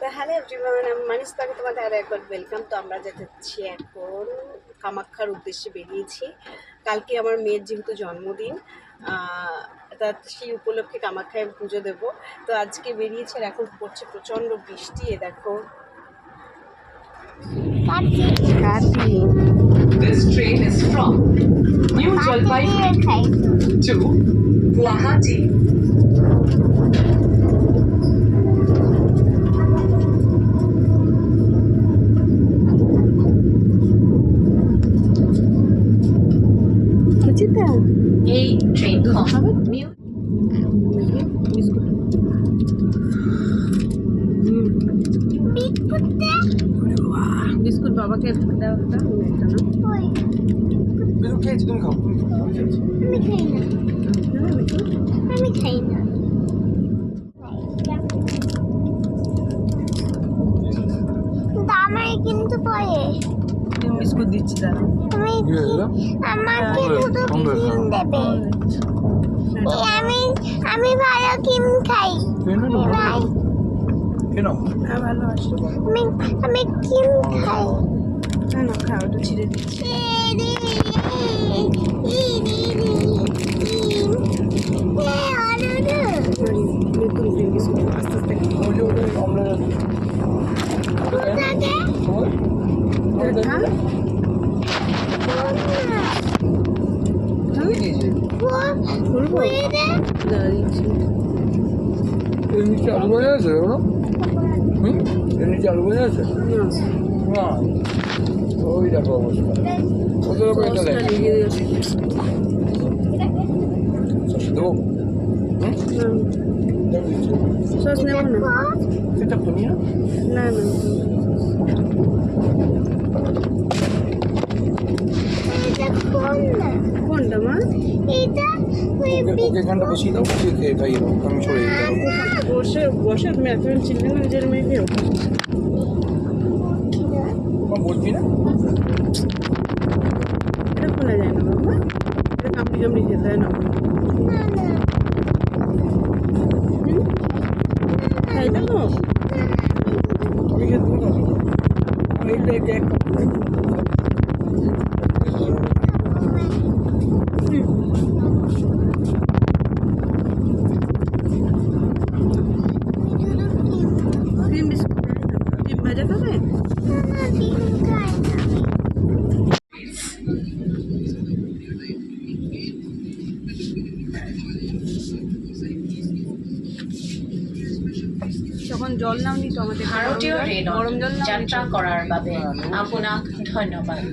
তো hello everyone, আমি মানিসপাকে তোমাদের আরও একবার ওয়েলকাম। তো আমরা যাচ্ছি এখন কামাখ্যার উদ্দেশ্যে বেরিয়েছি। কালকে আমার মেয়ের যেহেতু জন্মদিন, তা সেই উপলক্ষে কামাখ্যায় পুজো দেব। তো আজকে বেরিয়েছে আর এখন পড়ছে প্রচণ্ড বৃষ্টি। এ দেখো This train is from New Jalpaiguri to Guwahati. এই ট্রেন নিউ বিস্কুট বাবাকে দাও একটা, বিস্কুট খেয়েছি, তুমি খাও। আমি খাই না। আমায় কিন্তু পরে বিস্কুট দিচ্ছি তারা। আমাকে শুধু ক্রিম দেবে। আমি ভালো ক্রিম খাই। ভালোবাসি আমি ক্রিম খাই। না খাও, ওটা ছিঁড়ে দিচ্ছি। নতুন ক্রিম বিস্কুট আস্তে আস্তে এর নিচে আলু ভাজা আছে ওরা? এর নিচে আলু ভাজা আছে না? ওই দেখো অবস্থা। ওদের ওপর এটা দেখ দেবো। সস নেব না, সেটা তো নিয়ে না না কোনটা মা? ওকে এখানটা বসিয়ে দাও, বসিয়ে খেয়ে খাইয়ে দাও, আমি সরে যেতে পারবো। বসে বসে তুমি এতদিন চিনলে না নিজের মেয়েকেও? বসবি না? এটা খোলা যায় না বাবা, এটা কামড়ি কামড়ি খেতে হয় না। তাই তো আমি খেতে পারবো না। আমি এটা এক ক্রিম বিস্কুট ক্রিম ভাজা খাবে? যখন জল নাওনি তো আমাদের ভারতীয় রেলত যাত্ৰা কৰাৰ বাবে আপোনাক ধন্যবাদ।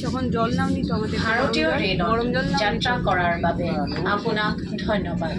যখন জল নাওনি তো আমাদের ভারতীয় রেলত যাত্ৰা কৰাৰ বাবে আপোনাক ধন্যবাদ।